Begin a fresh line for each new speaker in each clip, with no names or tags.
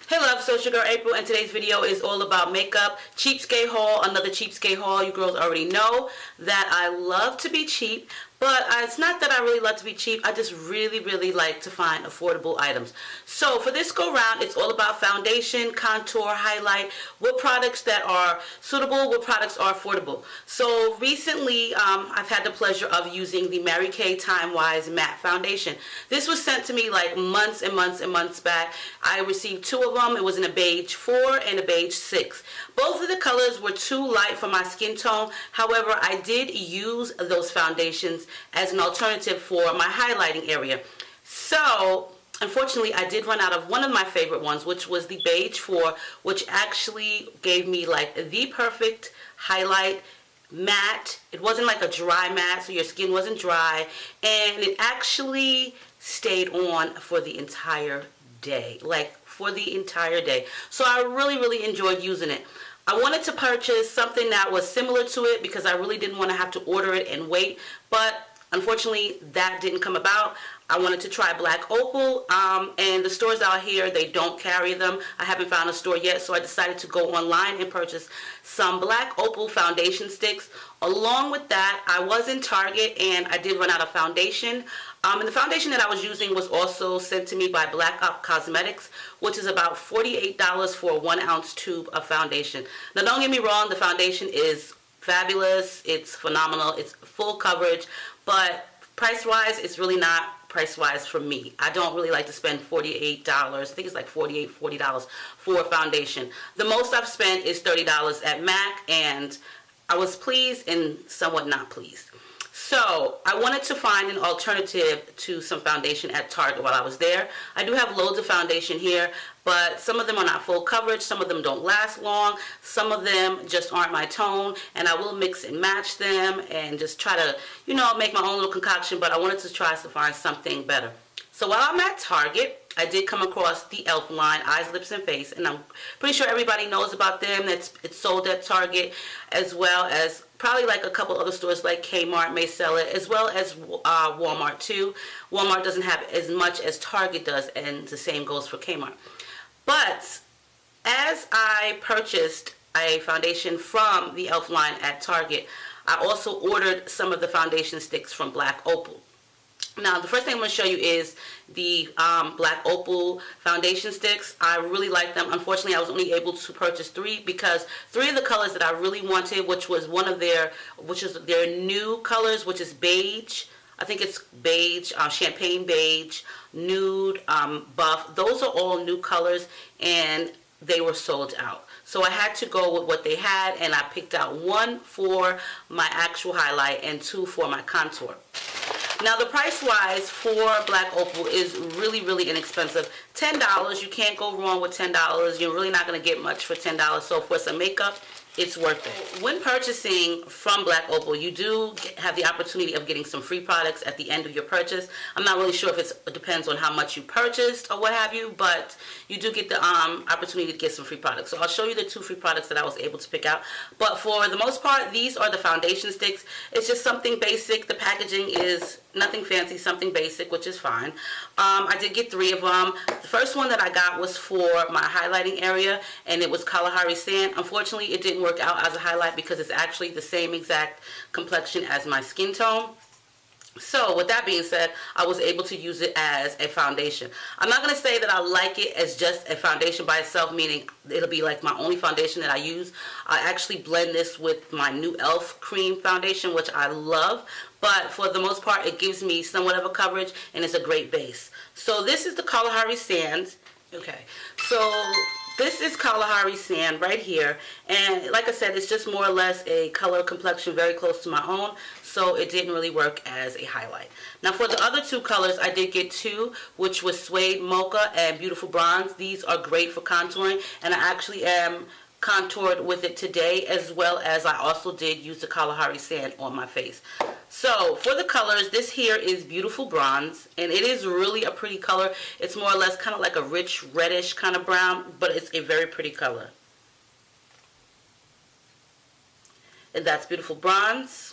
Hey love, so it's your girl April, and today's video is all about makeup. Cheapskate haul, another cheapskate haul. You girls already know that I love to be cheap, but it's not that I really love to be cheap. I just really like to find affordable items. So for this go round, it's all about foundation, contour, highlight, what products that are suitable, what products are affordable. So recently, I've had the pleasure of using the Mary Kay Time Wise Matte Foundation. This was sent to me like months and months back. I received two of them. It was in a beige 4 and a beige 6. Both of the colors were too light for my skin tone. However, I did use those foundations as an alternative for my highlighting area. So unfortunately, I did run out of one of my favorite ones, which was the beige 4, which actually gave me like the perfect highlight matte. It wasn't like a dry matte, so your skin wasn't dry, and it actually stayed on for the entire day, so I really enjoyed using it. I wanted to purchase something that was similar to it because I really didn't want to have to order it and wait, but unfortunately that didn't come about. I wanted to try Black Opal, and the stores out here, they don't carry them. I haven't found a store yet, so I decided to go online and purchase some Black Opal foundation sticks. Along with that, I was in Target and I did run out of foundation. And the foundation that I was using was also sent to me by Black Op Cosmetics, which is about $48 for a 1 ounce tube of foundation. Now don't get me wrong, the foundation is fabulous, it's phenomenal, it's full coverage, but price-wise, it's really not price-wise for me. I don't really like to spend $48. I think it's like $48, $40 for a foundation. The most I've spent is $30 at MAC, and I was pleased and somewhat not pleased. So I wanted to find an alternative to some foundation at Target while I was there. I do have loads of foundation here, but some of them are not full coverage, some of them don't last long, some of them just aren't my tone, and I will mix and match them and just try to, make my own little concoction, but I wanted to try to find something better. So while I'm at Target, I did come across the e.l.f. line, Eyes, Lips, and Face, and I'm pretty sure everybody knows about them. It's sold at Target, as well as probably like a couple other stores like Kmart may sell it, as well as Walmart too. Walmart doesn't have as much as Target does, and the same goes for Kmart. But as I purchased a foundation from the e.l.f. line at Target, I also ordered some of the foundation sticks from Black Opal. Now, the first thing I'm going to show you is the Black Opal foundation sticks. I really like them. Unfortunately, I was only able to purchase 3 because 3 of the colors that I really wanted, which is their new colors, which is beige. I think it's beige, champagne beige, nude, buff. Those are all new colors, and they were sold out. So I had to go with what they had, and I picked out 1 for my actual highlight and 2 for my contour. Now the price wise for Black Opal is really inexpensive. $10, you can't go wrong with $10. You're really not going to get much for $10. So for some makeup, it's worth it. When purchasing from Black Opal, you do have the opportunity of getting some free products at the end of your purchase. I'm not really sure if it depends on how much you purchased or what have you, but you do get the opportunity to get some free products. So I'll show you the 2 free products that I was able to pick out. But for the most part, these are the foundation sticks. It's just something basic. The packaging is nothing fancy, something basic, which is fine. I did get 3 of them. The first one that I got was for my highlighting area, and it was Kalahari Sand. Unfortunately, it didn't work out as a highlight because it's actually the same exact complexion as my skin tone. So with that being said, I was able to use it as a foundation. I'm not going to say that I like it as just a foundation by itself, meaning it'll be like my only foundation that I use. I actually blend this with my new e.l.f. cream foundation, which I love. But for the most part, it gives me somewhat of a coverage, and it's a great base. So this is the Kalahari Sand. Okay, so this is Kalahari Sand right here, and like I said, it's just more or less a color complexion very close to my own, so it didn't really work as a highlight. Now for the other 2 colors, I did get 2, which was Suede Mocha and Beautiful Bronze. These are great for contouring, and I actually am contoured with it today, as well as I also did use the Kalahari Sand on my face. So for the colors, this here is Beautiful Bronze, and it is really a pretty color. It's more or less kind of like a rich reddish kind of brown, but it's a very pretty color. And that's Beautiful Bronze.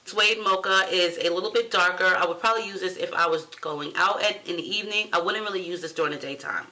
Suede Mocha is a little bit darker. I would probably use this if I was going out in the evening. I wouldn't really use this during the daytime.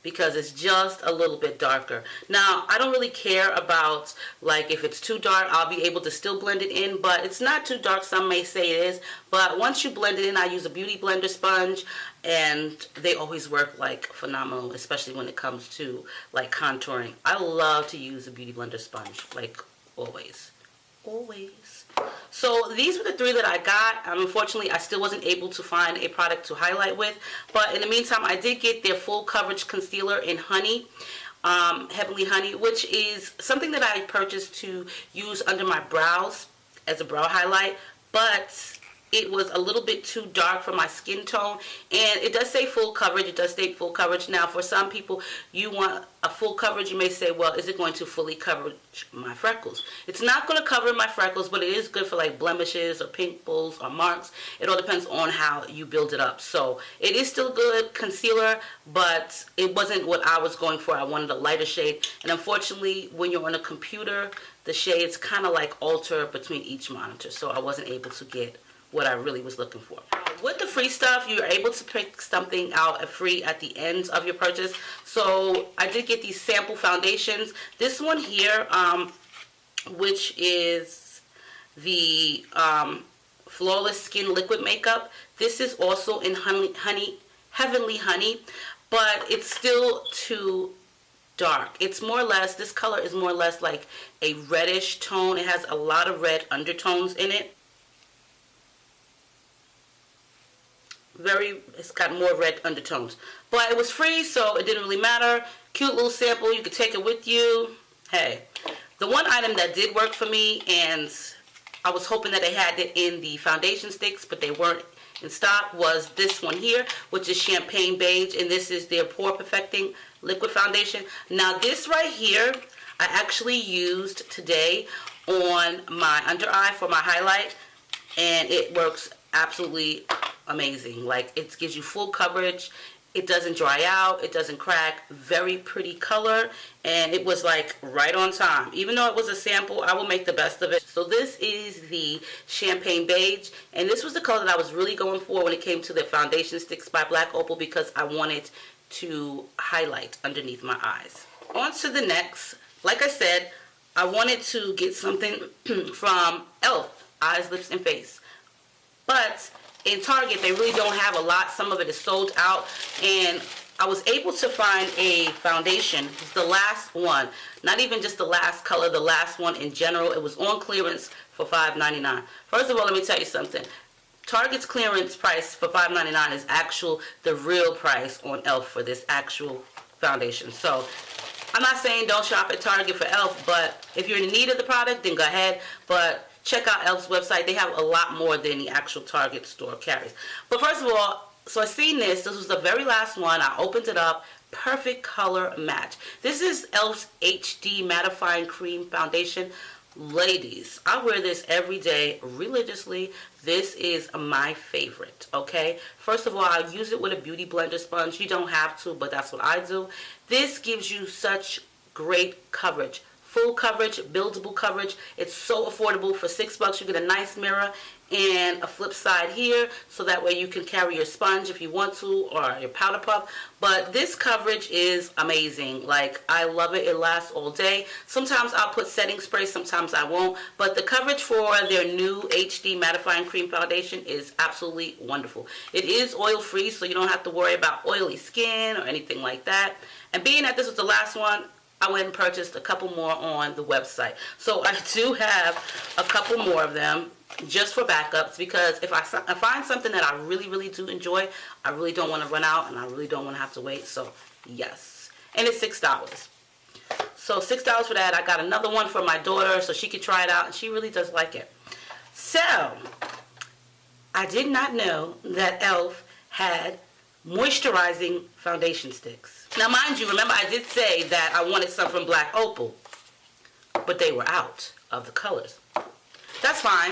because it's just a little bit darker. Now, I don't really care about, like, if it's too dark, I'll be able to still blend it in, but it's not too dark. Some may say it is, but once you blend it in, I use a beauty blender sponge, and they always work, like, phenomenal, especially when it comes to, like, contouring. I love to use a beauty blender sponge, like, always. Always. So these were the three that I got. Unfortunately, I still wasn't able to find a product to highlight with, but in the meantime, I did get their full coverage concealer in Honey, Heavenly Honey, which is something that I purchased to use under my brows as a brow highlight, but it was a little bit too dark for my skin tone, and it does say full coverage. It does state full coverage. Now, for some people, you want a full coverage. You may say, well, is it going to fully cover my freckles? It's not going to cover my freckles, but it is good for like blemishes or pimples or marks. It all depends on how you build it up. So it is still good concealer, but it wasn't what I was going for. I wanted a lighter shade, and unfortunately, when you're on a computer, the shades kind of like alter between each monitor, so I wasn't able to get what I really was looking for. With the free stuff, you're able to pick something out free at the end of your purchase. So I did get these sample foundations. This one here, which is the Flawless Skin Liquid Makeup. This is also in Heavenly Honey, but it's still too dark. It's more or less, this color is more or less like a reddish tone. It has a lot of red undertones in it. It's got more red undertones, but it was free, so it didn't really matter. Cute little sample, you could take it with you. Hey, the one item that did work for me, and I was hoping that they had it in the foundation sticks, but they weren't in stock, was this one here, which is Champagne Beige, and this is their Pore Perfecting Liquid Foundation. Now, this right here, I actually used today on my under eye for my highlight, and it works absolutely amazing. Like, it gives you full coverage, it doesn't dry out, it doesn't crack. Very pretty color, and it was like right on time. Even though it was a sample, I will make the best of it. So this is the Champagne Beige, and this was the color that I was really going for when it came to the foundation sticks by Black Opal, because I wanted to highlight underneath my eyes. On to the next. Like I said, I wanted to get something from e.l.f. Eyes, Lips, and Face, but in Target, they really don't have a lot. Some of it is sold out, and I was able to find a foundation. It's the last one, not even just the last color, the last one in general. It was on clearance for $5.99. First of all, let me tell you something. Target's clearance price for $5.99 is the real price on e.l.f. for this actual foundation. So I'm not saying don't shop at Target for e.l.f., but if you're in need of the product, then go ahead. But check out e.l.f.'s website. They have a lot more than the actual Target store carries. But first of all, so I seen this. This was the very last one. I opened it up. Perfect color match. This is e.l.f.'s HD Mattifying Cream Foundation. Ladies, I wear this every day religiously. This is my favorite, okay? First of all, I use it with a beauty blender sponge. You don't have to, but that's what I do. This gives you such great coverage. Full coverage, buildable coverage. It's so affordable. For $6, you get a nice mirror and a flip side here, so that way you can carry your sponge if you want to, or your powder puff. But this coverage is amazing. Like, I love it. It lasts all day. Sometimes I'll put setting spray, sometimes I won't. But the coverage for their new HD Mattifying Cream Foundation is absolutely wonderful. It is oil free, so you don't have to worry about oily skin or anything like that. And being that this was the last one, I went and purchased a couple more on the website. So I do have a couple more of them just for backups, because if I find something that I really, really do enjoy, I really don't want to run out, and I really don't want to have to wait. So yes, and it's $6. So $6 for that. I got another one for my daughter so she could try it out, and she really does like it. So I did not know that e.l.f. had moisturizing foundation sticks. Now, mind you, remember I did say that I wanted some from Black Opal, but they were out of the colors. That's fine.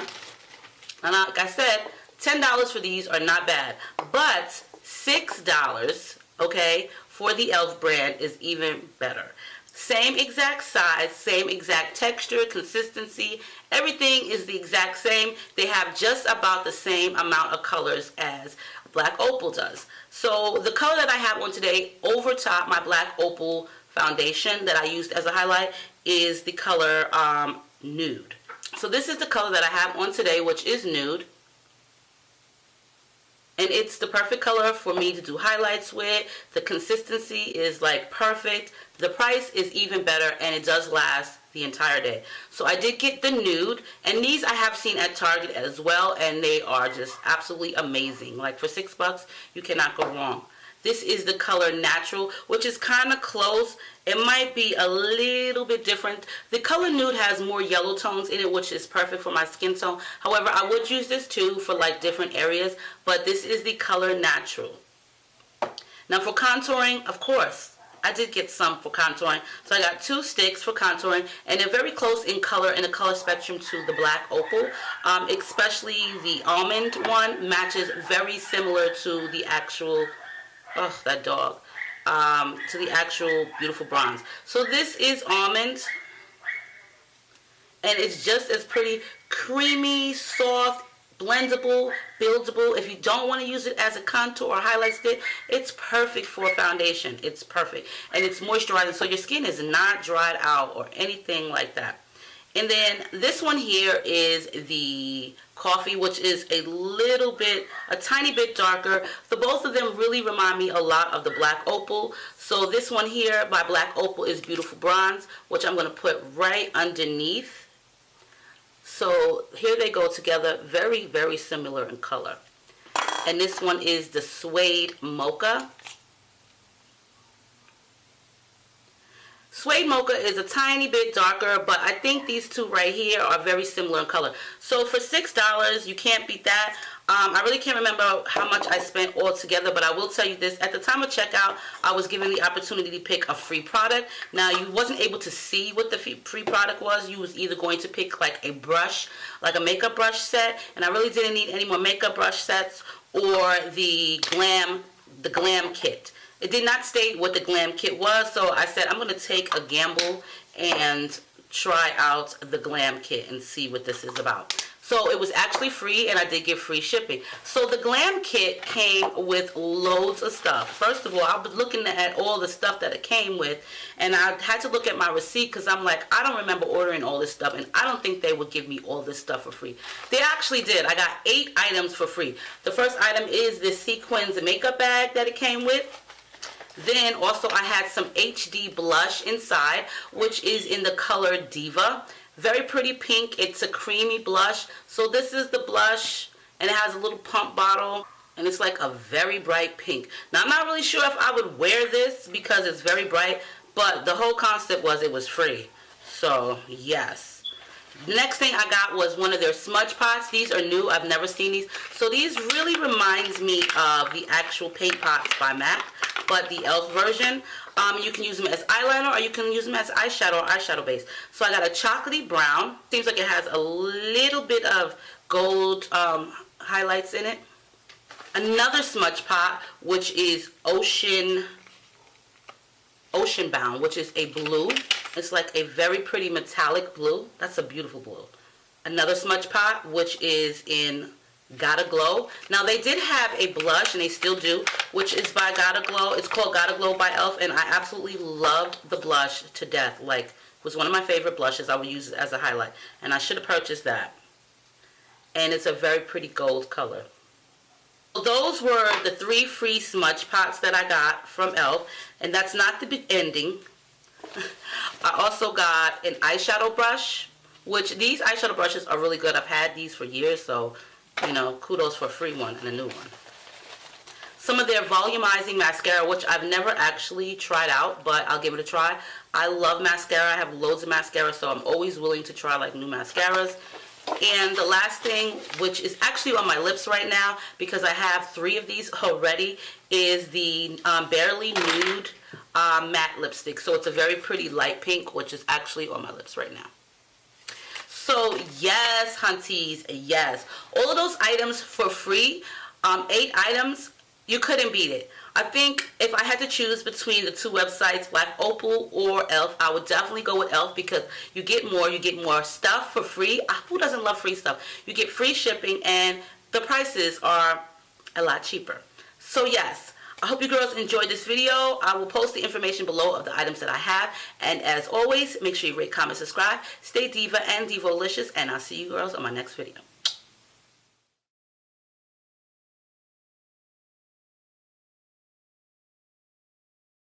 And like I said, $10 for these are not bad, but $6, okay, for the e.l.f. brand is even better. Same exact size, same exact texture, consistency. Everything is the exact same. They have just about the same amount of colors as Black Opal does. So the color that I have on today over top my Black Opal foundation that I used as a highlight is the color Nude. So this is the color that I have on today, which is Nude. And it's the perfect color for me to do highlights with. The consistency is like perfect. The price is even better, and it does last the entire day. So I did get the Nude, and these I have seen at Target as well, and they are just absolutely amazing. Like for $6, you cannot go wrong. This is the color Natural, which is kind of close. It might be a little bit different. The color Nude has more yellow tones in it, which is perfect for my skin tone. However, I would use this too for like different areas, but this is the color Natural. Now for contouring, of course, I did get some for contouring. So I got 2 sticks for contouring, and they're very close in color, in the color spectrum to the Black Opal. Especially the almond one matches very similar to the actual, oh, that dog. To the actual beautiful bronze. So this is almond, and it's just as pretty, creamy, soft, blendable, buildable. If you don't want to use it as a contour or highlight stick, it's perfect for a foundation. It's perfect, and it's moisturizing, so your skin is not dried out or anything like that. And then this one here is the coffee, which is a tiny bit darker. The both of them really remind me a lot of the Black Opal. So this one here by Black Opal is Beautiful Bronze, which I'm going to put right underneath. So here they go together, very, very similar in color. And this one is the Suede Mocha. Suede Mocha is a tiny bit darker, but I think these two right here are very similar in color. So for $6, you can't beat that. I really can't remember how much I spent all together, but I will tell you this. At the time of checkout, I was given the opportunity to pick a free product. Now, you wasn't able to see what the free product was. You was either going to pick like a brush, like a makeup brush set, and I really didn't need any more makeup brush sets, or the glam kit. It did not state what the glam kit was, so I said I'm going to take a gamble and try out the glam kit and see what this is about. So it was actually free, and I did get free shipping. So the glam kit came with loads of stuff. First of all, I was looking at all the stuff that it came with, and I had to look at my receipt because I'm like, I don't remember ordering all this stuff, and I don't think they would give me all this stuff for free. They actually did. I got 8 items for free. The first item is this sequins makeup bag that it came with. Then also I had some HD blush inside, which is in the color Diva. Very pretty pink. It's a creamy blush. So this is the blush, and it has a little pump bottle, and it's like a very bright pink. Now I'm not really sure if I would wear this because it's very bright, but the whole concept was it was free. So yes. The next thing I got was one of their smudge pots. These are new. I've never seen these. So these really reminds me of the actual paint pots by MAC, but the e.l.f. version. You can use them as eyeliner, or you can use them as eyeshadow or eyeshadow base. So I got a chocolatey brown. Seems like it has a little bit of gold highlights in it. Another smudge pot, which is Ocean Bound, which is a blue. It's like a very pretty metallic blue. That's a beautiful blue. Another smudge pot, which is in Gotta Glow. Now they did have a blush, and they still do, which is by Gotta Glow. It's called Gotta Glow by e.l.f. and I absolutely loved the blush to death. Like, it was one of my favorite blushes. I would use it as a highlight, and I should have purchased that. And it's a very pretty gold color. So those were the 3 free smudge pots that I got from e.l.f. and that's not the ending. I also got an eyeshadow brush, which these eyeshadow brushes are really good. I've had these for years, so you know, kudos for a free one and a new one. Some of their volumizing mascara, which I've never actually tried out, but I'll give it a try. I love mascara. I have loads of mascara, so I'm always willing to try like new mascaras. And the last thing, which is actually on my lips right now because I have 3 of these already, is the Barely Nude matte lipstick. So it's a very pretty light pink, which is actually on my lips right now. So yes, hunties, yes. All of those items for free, 8 items. You couldn't beat it. I think if I had to choose between the two websites, Black Opal or Elf, I would definitely go with Elf because you get more stuff for free. Who doesn't love free stuff? You get free shipping and the prices are a lot cheaper. So yes, I hope you girls enjoyed this video. I will post the information below of the items that I have. And as always, make sure you rate, comment, subscribe. Stay diva and divolicious, and I'll see you girls on my next video.